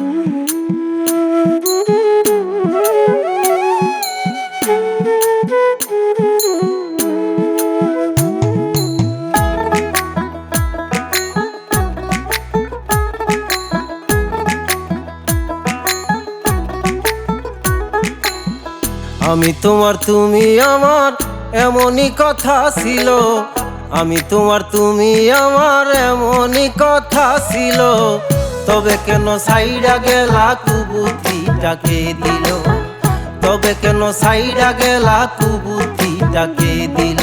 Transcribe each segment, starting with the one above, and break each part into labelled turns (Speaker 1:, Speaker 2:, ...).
Speaker 1: আমি তোমার তুমি আমার এমনই কথা ছিল, আমি তোমার তুমি আমার এমনই কথা ছিল। তবে কেন সাইডা গেলা কুবুদ্ধিটাকে দিল, তবে কেন সাইডা গেলা কুবুদ্ধিটাকে দিল।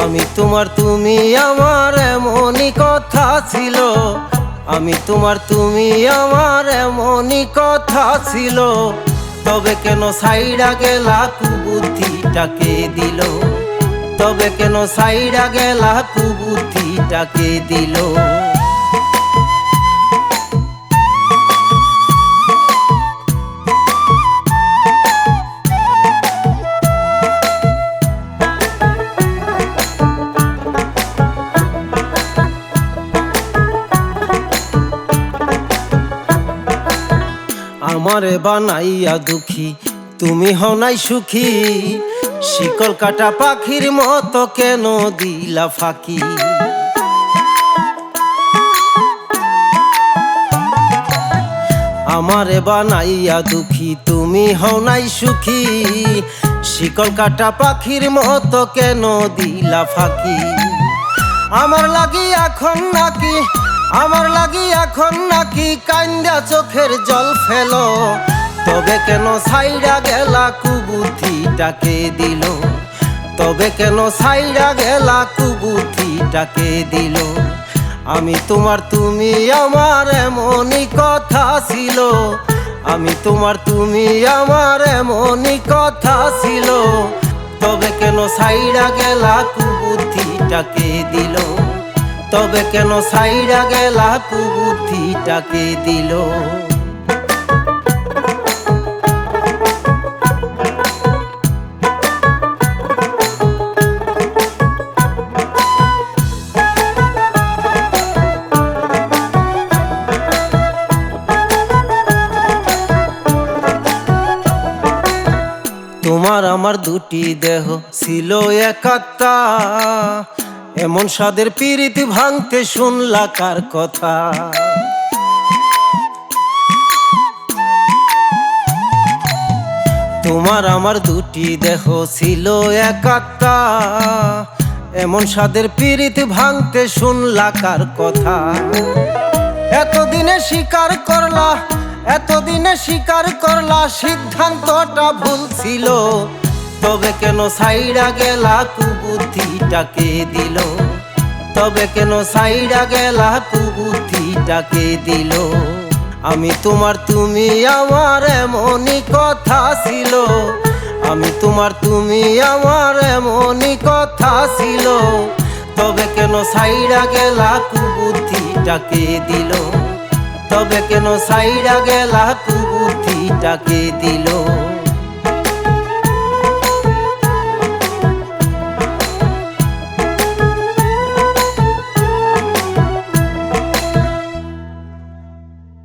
Speaker 1: আমি তোমার তুমি আমার এমনই কথা ছিল, আমি তোমার তুমি আমার এমনই কথা ছিল। তবে কেন সাইডা গেলা কুবুদ্ধিটাকে দিল, তবে কেন সাইডা গেলা কুবুদ্ধিটাকে দিল। আমারে বানাইয়া দুঃখী তুমি হও নাই সুখী, শিকল কাটা পাখির মতো কেন দিলা ফাঁকি। আমারে বানাইয়া দুঃখী তুমি হও নাই সুখী, শিকল কাটা পাখির মতো কেন দিলা ফাঁকি। আমার লাগি এখন নাকি, আমার লাগি এখন নাকি কান্দা চোখের জল ফেলো। তবে কেন সাইডা গেলা কুবুদ্ধিটাকে দিল, তবে কেন সাইডা গেলা কুবুদ্ধিটাকে দিল। আমি তোমার তুমি আমার এমনই কথা ছিল, আমি তোমার তুমি আমার এমনই কথা ছিল। তবে কেন সাইডা গেলা কুবুদ্ধিটাকে দিল, তবে কেন সাইডা গেলা কুবুদ্ধিটাকে দিল। তোমার আমার দুটি দেহ ছিল এক আত্মা, এমন সাদের পিরিতি ভাঙতে শুনলা কার কথা। তোমার আমার দুটি দেহ ছিল এক আত্মা, এমন সাদের পিরিতি ভাঙতে শুনলা কার কথা। এতদিনে স্বীকার করলা, এতদিনে স্বীকার করলা সিদ্ধান্তটা ভুল ছিল। তবে কেন সাইডা গেলা কুবুদ্ধিটাকে দিল, তবে কেন সাইডা গেলা কুবুদ্ধিটাকে দিল। আমি তোমার তুমি আমার এমনই কথা ছিল, আমি তোমার তুমি আমার এমনই কথা ছিল। তবে কেন সাইডা গেলা কুবুদ্ধিটাকে দিল, তবে কেন সাইডা গেলা কুবুদ্ধিটাকে দিল।